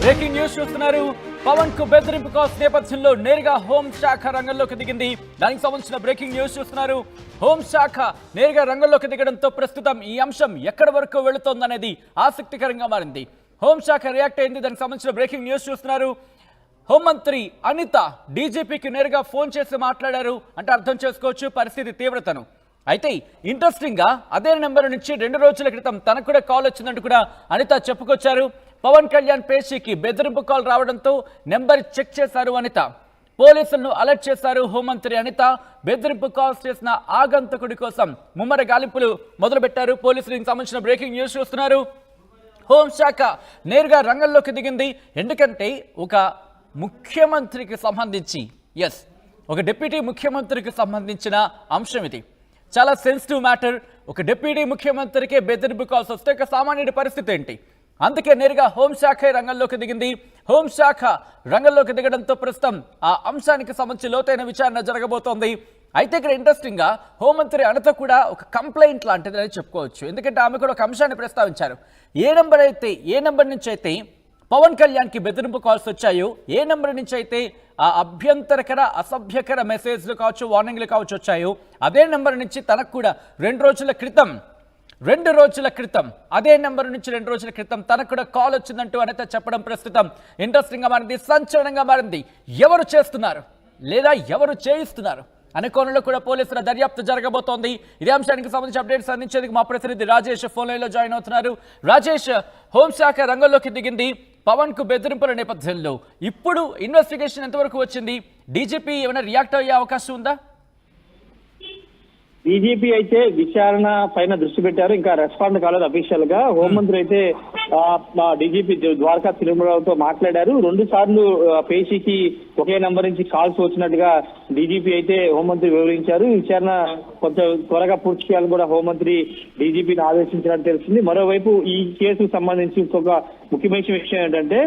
Breaking news చూస్తున్నారు. పవన్ కు బెదిరింపు కాల్స్ నేపథ్యంలో నేరుగా హోం శాఖ రంగంలోకి దిగింది. దానికి సంబంధించిన బ్రేకింగ్ న్యూస్ చూస్తున్నారు. హోం శాఖ నేరుగా రంగంలోకి దిగడంతో ప్రస్తుతం ఈ అంశం ఎక్కడి వరకు వెళుతోందనేది ఆసక్తికరంగా మారింది. హోం శాఖ రియాక్ట్ అయింది. దానికి సంబంధించిన బ్రేకింగ్ న్యూస్ చూస్తున్నారు. హోంమంత్రి అనిత డీజీపీకి నేరుగా ఫోన్ చేసి మాట్లాడారు అంటే అర్థం చేసుకోవచ్చు పరిస్థితి తీవ్రతను. అయితే ఇంట్రెస్టింగ్ గా అదే నెంబర్ నుంచి 2 రోజుల క్రితం తనకు కూడా కాల్ వచ్చిందంటూ కూడా అనిత చెప్పుకొచ్చారు. పవన్ కళ్యాణ్ పేషీకి బెదిరింపు కాల్ రావడంతో నెంబర్ చెక్ చేశారు అనిత. పోలీసులను అలర్ట్ చేశారు హోంమంత్రి అనిత. బెదిరింపు కాల్స్ చేసిన ఆగంతకుడి కోసం ముమ్మర గాలింపులు మొదలుపెట్టారు పోలీసులు. దీనికి సంబంధించిన బ్రేకింగ్ న్యూస్ చూస్తున్నారు. హోంశాఖ నేరుగా రంగంలోకి దిగింది. ఎందుకంటే ఒక ముఖ్యమంత్రికి సంబంధించి ఒక డిప్యూటీ ముఖ్యమంత్రికి సంబంధించిన అంశం ఇది. చాలా సెన్సిటివ్ మ్యాటర్. ఒక డిప్యూటీ ముఖ్యమంత్రికే బెదిరింపు కాల్స్ వస్తే ఒక సామాన్యుడి పరిస్థితి ఏంటి? అందుకే నేరుగా హోంశాఖ రంగంలోకి దిగింది. హోంశాఖ రంగంలోకి దిగడంతో ప్రస్తుతం ఆ అంశానికి సంబంధించి లోతైన విచారణ జరగబోతోంది. అయితే ఇక్కడ ఇంట్రెస్టింగ్ గా హోంమంత్రి అనిత కూడా ఒక కంప్లైంట్ లాంటిదని చెప్పుకోవచ్చు. ఎందుకంటే ఆమె కూడా ఒక అంశాన్ని ప్రస్తావించారు. ఏ నెంబర్ నుంచి అయితే పవన్ కళ్యాణ్ కి బెదిరింపు కాల్స్ వచ్చాయో, ఏ నెంబర్ నుంచి అయితే ఆ అభ్యంతరకర అసభ్యకర మెసేజ్లు కావచ్చు, వార్నింగ్లు కావచ్చు వచ్చాయో, అదే నెంబర్ నుంచి తనకు కూడా 2 రోజుల క్రితం అదే నెంబర్ నుంచి 2 రోజుల క్రితం తనకు కూడా కాల్ వచ్చిందంటూ అనిత చెప్పడం ప్రస్తుతం ఇంట్రెస్టింగ్ గా మారింది, సంచలనంగా మారింది. ఎవరు చేస్తున్నారు లేదా ఎవరు చేయిస్తున్నారు అనే కోణంలో కూడా పోలీసుల దర్యాప్తు జరగబోతోంది. ఇదే అంశానికి సంబంధించి అప్డేట్స్ అందించేందుకు మా ప్రతినిధి రాజేష్ ఫోన్ లైన్ లో జాయిన్ అవుతున్నారు. రాజేష్, హోంశాఖ రంగంలోకి దిగింది. పవన్ కు బెదిరింపుల నేపథ్యంలో ఇప్పుడు ఇన్వెస్టిగేషన్ ఎంతవరకు వచ్చింది? డీజీపీ ఏమైనా రియాక్ట్ అయ్యే అవకాశం ఉందా? డీజీపీ అయితే విచారణ పైన దృష్టి పెట్టారు, ఇంకా రెస్పాండ్ కాలేదు అఫీషియల్ గా. హోంమంత్రి అయితే డీజీపీ ద్వారకా తిరుమలతో మాట్లాడారు. 2 సార్లు పేషీకి ఒకే నంబర్ నుంచి కాల్స్ వచ్చినట్టుగా డీజీపీ అయితే హోంమంత్రి వివరించారు. విచారణ కొంచెం త్వరగా పూర్తి చేయాలని కూడా హోంమంత్రి డీజీపీని ఆదేశించినట్టు తెలిసింది. మరోవైపు ఈ కేసుకు సంబంధించి ఇంకొక ముఖ్యమైన విషయం ఏంటంటే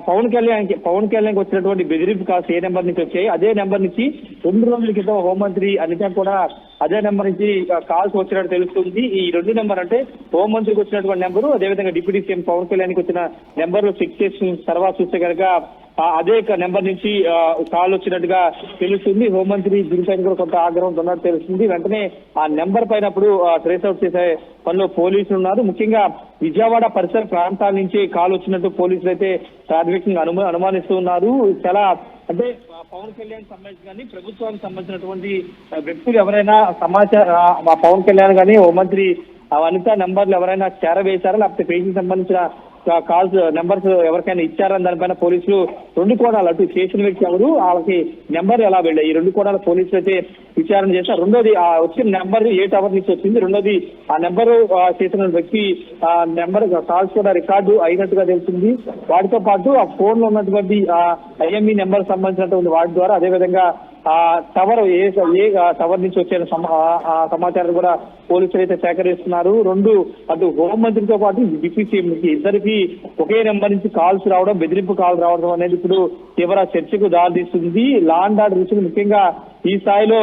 పవన్ కళ్యాణ్ వచ్చినటువంటి బెదిరింపు కాల్స్ ఏ నెంబర్ నుంచి వచ్చాయి, అదే నెంబర్ నుంచి 2 రోజుల క్రితం హోంమంత్రి అనిత కూడా అదే నెంబర్ నుంచి కాల్స్ వచ్చినట్టు తెలుస్తుంది. ఈ 2 నెంబర్ అంటే హోంమంత్రికి వచ్చినటువంటి నెంబరు, అదేవిధంగా డిప్యూటీ సీఎం పవన్ కళ్యాణ్కి వచ్చిన నెంబర్లు చెక్ చేసిన తర్వాత చూస్తే కనుక అదే నెంబర్ నుంచి కాల్ వచ్చినట్టుగా తెలుస్తుంది. హోంమంత్రి దీనిపైన కూడా కొంత ఆగ్రహం ఉన్నట్టు తెలుస్తుంది. వెంటనే ఆ నెంబర్ పైనప్పుడు ట్రేస్ అవుట్ చేసే పనిలో పోలీసులు ఉన్నారు. ముఖ్యంగా విజయవాడ పరిసర ప్రాంతాల నుంచి కాల్ వచ్చినట్టు పోలీసులు అయితే ప్రాథమికంగా అనుమానిస్తూ ఉన్నారు. చాలా అంటే పవన్ కళ్యాణ్ సంబంధించి కానీ ప్రభుత్వానికి సంబంధించినటువంటి వ్యక్తులు ఎవరైనా పవన్ కళ్యాణ్ కానీ హోంమంత్రి అనిత నెంబర్లు ఎవరైనా చేరవేశారా, లేకపోతే పేషీకి సంబంధించిన కాల్స్ నెంబర్స్ ఎవరికైనా ఇచ్చారని దానిపైన పోలీసులు 2 కోణాలు, అటు చేసిన వ్యక్తి ఎవరు, వాళ్ళకి నెంబర్ ఎలా వెళ్ళాయి, ఈ 2 కోణాలు పోలీసులు అయితే విచారణ చేశారు. రెండోది ఆ వచ్చిన నెంబర్ ఏ టవర్ నుంచి వచ్చింది, రెండోది ఆ నెంబర్ చేసిన వ్యక్తి నెంబర్ కాల్స్ కూడా రికార్డు అయినట్టుగా తెలిసింది. వాటితో పాటు ఆ ఫోన్ లో ఉన్నటువంటి ఐఎంఈ నెంబర్ సంబంధించినటువంటి వాటి ద్వారా అదేవిధంగా ఆ టవర్ ఏ టవర్ నుంచి వచ్చే సమాచారం కూడా పోలీసులు అయితే సేకరిస్తున్నారు. అటు హోంమంత్రితో పాటు డిప్యూటీ సీఎం ఇద్దరికి ఒకే నెంబర్ నుంచి కాల్స్ రావడం, బెదిరింపు కాల్ రావడం అనేది ఇప్పుడు తీవ్ర చర్చకు దారితీస్తుంది. లా అండ్ ఆర్డర్ విషయం ముఖ్యంగా ఈ స్థాయిలో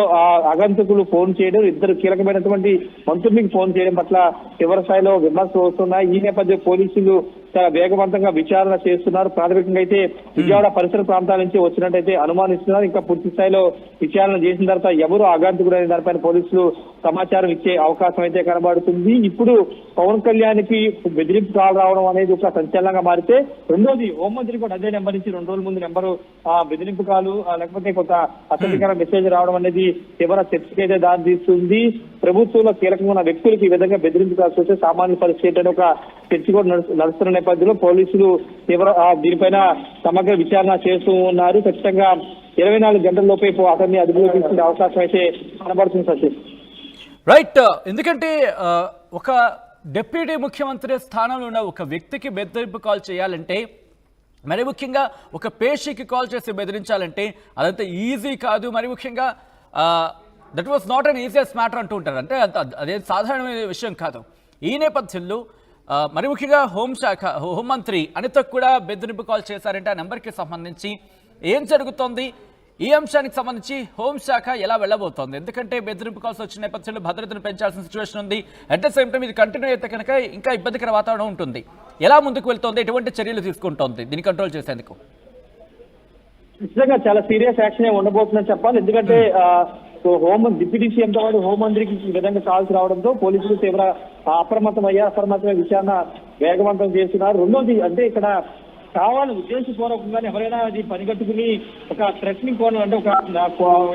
అగంతకులు ఫోన్ చేయడం, ఇద్దరు కీలకమైనటువంటి మంత్రులకు ఫోన్ చేయడం పట్ల తీవ్ర స్థాయిలో విమర్శలు వస్తున్నాయి. ఈ నేపథ్యం పోలీసులు చాలా వేగవంతంగా విచారణ చేస్తున్నారు. ప్రాథమికంగా అయితే విజయవాడ పరిసర ప్రాంతాల నుంచి వచ్చినట్టయితే అనుమానిస్తున్నారు. ఇంకా పూర్తి స్థాయిలో విచారణ చేసిన తర్వాత ఎవరు ఆగంతకుడు అనే దానిపైన పోలీసులు సమాచారం ఇచ్చే అవకాశం అయితే కనబడుతుంది. ఇప్పుడు పవన్ కళ్యాణ్ కి బెదిరింపు కాల్ రావడం అనేది ఒక సంచలనంగా మారితే, రెండోది హోంమంత్రి కూడా అదే నెంబర్ నుంచి 2 రోజుల ముందు నెంబరు బెదిరింపు కాలు లేకపోతే కొంత అసభ్యకర మెసేజ్ రావడం అనేది తీవ్ర చర్చకి అయితే దారితీస్తుంది. ప్రభుత్వంలో కీలకంగా ఉన్న వ్యక్తులకు ఈ విధంగా బెదిరింపు కాల్సి వస్తే సామాన్య పరిస్థితి అని ఒక చర్చ కూడా నడుస్తున్న నేపథ్యంలో పోలీసులు దీనిపైన సమగ్ర విచారణ చేస్తూ ఉన్నారు. ఖచ్చితంగా 24 గంటల్లోపే అతన్ని అదుపులో తీసుకునే అవకాశం అయితే కనబడుతుంది. సచిన్ రైట్. ఎందుకంటే ఒక డిప్యూటీ ముఖ్యమంత్రి స్థానంలో ఉన్న ఒక వ్యక్తికి బెదిరింపు కాల్ చేయాలంటే, మరి ముఖ్యంగా ఒక పేషీకి కాల్ చేసి బెదిరించాలంటే అదంతా ఈజీ కాదు. మరి ముఖ్యంగా that was not an easiest matter అంటూ ఉంటారు. అంటే అదే సాధారణమైన విషయం కాదు. ఈ నేపథ్యంలో మరి ముఖ్యంగా హోంమంత్రి అనితకు కూడా బెదిరింపు కాల్ చేశారంటే ఆ నెంబర్కి సంబంధించి ఏం జరుగుతోంది, ఈ అంశానికి సంబంధించి హోంశాఖ ఎలా వెళ్ళబోతోంది? ఎందుకంటే బెదిరింపు కాల్స్ వచ్చిన నేపథ్యంలో భద్రతను పెంచాల్సిన సిచ్యువేషన్ ఉంది. అట్ ద సేమ్ టైం ఇది కంటిన్యూ అయితే కనుక ఇంకా ఇబ్బందికర వాతావరణం ఉంటుంది. ఎలా ముందుకు వెళ్తోంది, ఎటువంటి చర్యలు తీసుకుంటోంది దీన్ని కంట్రోల్ చేసేందుకు? నిజంగా చాలా సీరియస్ యాక్షన్ ఉండబోతుందని చెప్పాలి. ఎందుకంటే డిప్యూటీ సీఎంతో పాటు హోంమంత్రికి ఈ విధంగా కాల్స్ రావడంతో పోలీసులు తీవ్ర అప్రమత్తమై విచారణ వేగవంతం చేస్తున్నారు. రెండోది అంటే ఇక్కడ కావాలి ఉద్దేశపూర్వకంగా ఎవరైనా అది పనిగట్టుకుని ఒక థ్రెటనింగ్ కోణం అంటే ఒక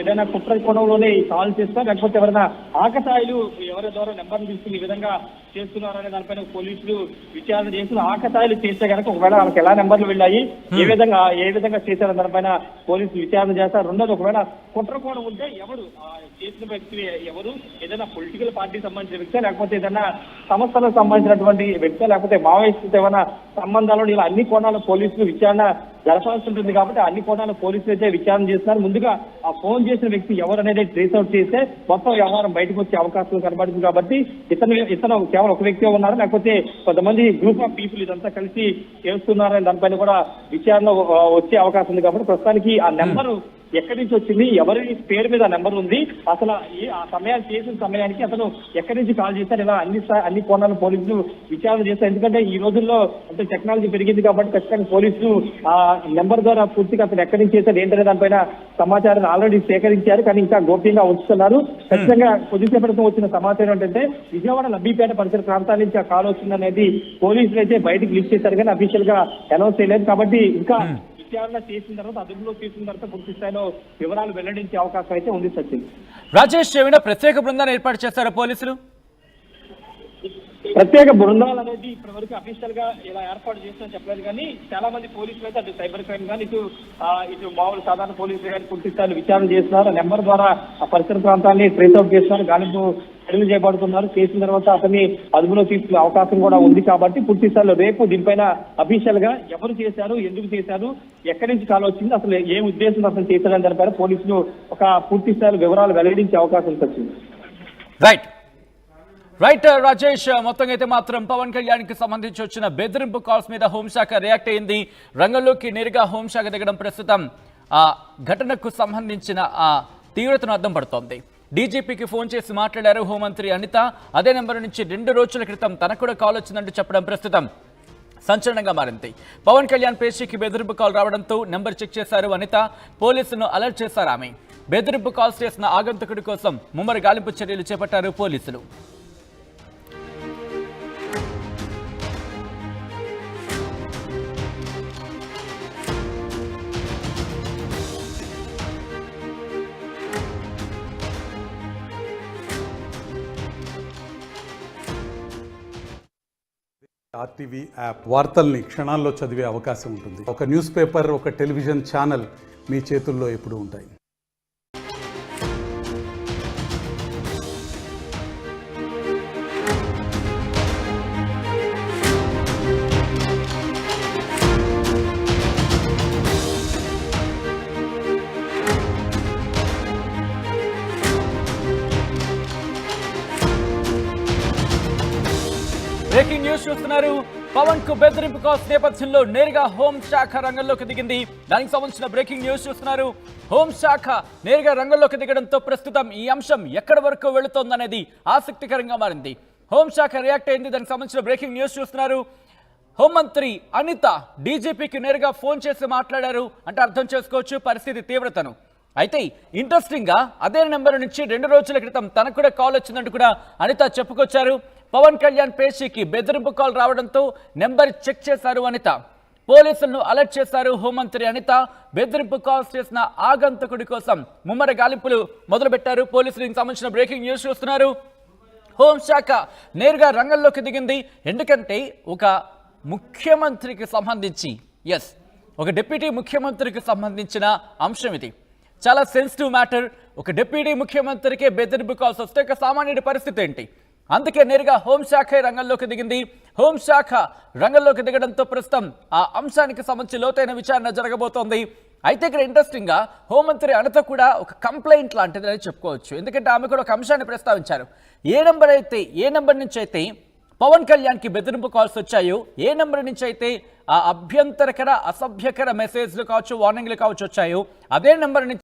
ఏదైనా కుట్ర కోణంలోనే కాల్ చేస్తారు, లేకపోతే ఎవరైనా ఆకతాయిలు ఎవరి ద్వారా నెంబర్లు తీసుకుని ఈ విధంగా చేస్తున్నారనే దానిపైన పోలీసులు విచారణ చేస్తున్నారు. ఆకతాయిలు చేస్తే కనుక ఒకవేళ వాళ్ళకి ఎలా నెంబర్లు వెళ్ళాయి, ఏ విధంగా చేశారో దానిపైన పోలీసులు విచారణ చేస్తారు. రెండోది ఒకవేళ కుట్ర కోణం ఉంటే ఎవరు చేసిన వ్యక్తి ఎవరు, ఏదైనా పొలిటికల్ పార్టీకి సంబంధించిన వ్యక్తి, లేకపోతే ఏదైనా సంస్థలకు సంబంధించినటువంటి వ్యక్తి, లేకపోతే మావోయిస్టులతో ఏమైనా సంబంధాలు, ఇలా అన్ని కోణాలు పోలీసులు విచారణ జరపాల్సి ఉంటుంది. కాబట్టి అన్ని కోణాలు పోలీసులు అయితే విచారణ చేస్తున్నారు. ముందుగా ఆ ఫోన్ చేసిన వ్యక్తి ఎవరు అనేది ట్రేస్ అవుట్ చేస్తే మొత్తం వ్యవహారం బయటకు వచ్చే అవకాశం కనబడుతుంది. కాబట్టి ఇతను కేవలం ఒక వ్యక్తి ఉన్నారు, లేకపోతే కొంతమంది గ్రూప్ ఆఫ్ పీపుల్ ఇదంతా కలిసి చేస్తున్నారని దానిపైన కూడా విచారణ వచ్చే అవకాశం ఉంది. కాబట్టి ప్రస్తుతానికి ఆ నెంబరు ఎక్కడి నుంచి వచ్చింది, ఎవరి పేరు మీద నెంబర్ ఉంది, అసలు ఆ సమయాన్ని చేసిన సమయానికి అతను ఎక్కడి నుంచి కాల్ చేశారు, ఇలా అన్ని కోణాలు పోలీసులు విచారణ చేస్తారు. ఎందుకంటే ఈ రోజుల్లో అంటే టెక్నాలజీ పెరిగింది కాబట్టి ఖచ్చితంగా పోలీసులు ఆ నెంబర్ ద్వారా పూర్తిగా అతను ఎక్కడి నుంచి చేశారు ఏంటనే దానిపైన సమాచారాన్ని ఆల్రెడీ సేకరించారు, కానీ ఇంకా గోప్యంగా ఉంచుతున్నారు. ఖచ్చితంగా కొద్దిసేపటితో వచ్చిన సమాచారం ఏంటంటే విజయవాడ లబ్బిపేట పరిసర ప్రాంతాల నుంచి ఆ కాల్ వస్తుందనేది పోలీసులు అయితే బయటకు లిస్ట్ చేశారు, కానీ అఫీషియల్ గా అనౌన్స్ చేయలేదు. కాబట్టి ఇంకా విచారణ చేసిన తర్వాత అదుపులో తీసుకున్న తర్వాత పూర్తి స్థాయిలో వివరాలు వెల్లడించే అవకాశం అయితే ఉంది. సచిన్, రాజేష్, ఏమైనా ప్రత్యేక బృందాన్ని ఏర్పాటు చేస్తారా పోలీసులు? ప్రత్యేక బృందాలు అనేది ఇప్పటి వరకు అఫీషియల్ గా ఇలా ఏర్పాటు చేస్తామని చెప్పలేదు, కానీ చాలా మంది పోలీసులు అయితే అటు సైబర్ క్రైమ్ కానీ ఇటు మామూలు సాధారణ పోలీసులు కానీ పూర్తి స్థాయిలో విచారణ చేస్తున్నారు. ఆ నెంబర్ ద్వారా ఆ పరిసర ప్రాంతాన్ని ట్రేస్ అవుట్ చేస్తున్నారు, గాలింపు చర్యలు చేపడుతున్నారు. చేసిన తర్వాత అతన్ని అదుపులో తీసుకునే అవకాశం కూడా ఉంది. కాబట్టి పూర్తి స్థాయిలో రేపు దీనిపైన అఫీషియల్ గా ఎవరు చేశారు, ఎందుకు చేశారు, ఎక్కడి నుంచి కాల్ వచ్చింది, అసలు ఏ ఉద్దేశం అసలు చేశారని దానిపైన పోలీసులు ఒక పూర్తి స్థాయిలో వివరాలు వెల్లడించే అవకాశం వచ్చింది. రైట్ రాజేష్, మొత్తంగా అయితే మాత్రం పవన్ కళ్యాణ్ కి సంబంధించి వచ్చిన బెదిరింపు కాల్స్ మీద హోంశాఖ రియాక్ట్ అయింది. రంగంలోకి నేరుగా హోంశాఖ దిగడం ప్రస్తుతం ఆ ఘటనకు సంబంధించిన ఆ తీవ్రతను అర్థం పడుతోంది. డీజీపీకి ఫోన్ చేసి మాట్లాడారు హోంమంత్రి అనిత. అదే నెంబర్ నుంచి 2 రోజుల క్రితం తనకు కూడా కాల్ వచ్చిందంటూ చెప్పడం ప్రస్తుతం సంచలనంగా మారింది. పవన్ కళ్యాణ్ పేషీకి బెదిరింపు కాల్ రావడంతో నెంబర్ చెక్ చేశారు అనిత. పోలీసులను అలర్ట్ చేశారు ఆమె. బెదిరింపు కాల్స్ చేసిన ఆగంతకుడి కోసం ముమ్మర గాలింపు చర్యలు చేపట్టారు పోలీసులు. ఆర్టీవీ యాప్ వార్తల్ని క్షణాల్లో చదివే అవకాశం ఉంటుంది. ఒక న్యూస్ పేపర్, ఒక టెలివిజన్ ఛానల్ మీ చేతుల్లో ఎప్పుడూ ఉంటాయి. బ్రేకింగ్ న్యూస్ చూస్తున్నారు. పవన్ కు బెదిరింపు కాల్స్ నేపథ్యంలో నేరుగా హోంశాఖ రంగంలోకి దిగింది. దానికి సంబంధించిన బ్రేకింగ్ న్యూస్ చూస్తున్నారు. హోంశాఖ నేరుగా రంగంలోకి దిగడంతో ప్రస్తుతం ఈ అంశం ఎక్కడి వరకు వెళుతోందనేది ఆసక్తికరంగా మారింది. హోంశాఖ రియాక్ట్ అయింది. దానికి సంబంధించిన బ్రేకింగ్ న్యూస్ చూస్తున్నారు. హోంమంత్రి అనిత డీజీపీకి నేరుగా ఫోన్ చేసి మాట్లాడారు అంటే అర్థం చేసుకోవచ్చు పరిస్థితి తీవ్రతను. అయితే ఇంట్రెస్టింగ్ గా అదే నెంబర్ నుంచి 2 రోజుల క్రితం తనకు కూడా కాల్ వచ్చిందంటూ కూడా అనిత చెప్పుకొచ్చారు. పవన్ కళ్యాణ్ పేషీకి బెదిరింపు కాల్ రావడంతో నెంబర్ చెక్ చేశారు అనిత. పోలీసులను అలర్ట్ చేశారు హోంమంత్రి అనిత. బెదిరింపు కాల్స్ చేసిన ఆగంతకుడి కోసం ముమ్మర గాలింపులు మొదలుపెట్టారు పోలీసులు. దీనికి సంబంధించిన బ్రేకింగ్ న్యూస్ చూస్తున్నారు. హోంశాఖ నేరుగా రంగంలోకి దిగింది. ఎందుకంటే ఒక ముఖ్యమంత్రికి సంబంధించి ఒక డిప్యూటీ ముఖ్యమంత్రికి సంబంధించిన అంశం ఇది. చాలా సెన్సిటివ్ మ్యాటర్. ఒక డిప్యూటీ ముఖ్యమంత్రికి బెదిరింపు కాల్స్ వస్తే ఒక సామాన్యుడి పరిస్థితి ఏంటి? అందుకే నేరుగా హోంశాఖ రంగంలోకి దిగింది. హోంశాఖ రంగంలోకి దిగడంతో ప్రస్తుతం ఆ అంశానికి సంబంధించి లోతైన విచారణ జరగబోతోంది. అయితే ఇక్కడ ఇంట్రెస్టింగ్ గా హోంమంత్రి అనిత కూడా ఒక కంప్లైంట్ లాంటిదని చెప్పుకోవచ్చు. ఎందుకంటే ఆమె కూడా ఒక అంశాన్ని ప్రస్తావించారు. ఏ నెంబర్ నుంచి అయితే పవన్ కళ్యాణ్కి బెదిరింపు కాల్స్ వచ్చాయో, ఏ నెంబర్ నుంచి అయితే ఆ అభ్యంతరకర అసభ్యకర మెసేజ్లు కావచ్చు, వార్నింగ్లు కావచ్చు వచ్చాయో, అదే నెంబర్ నుంచి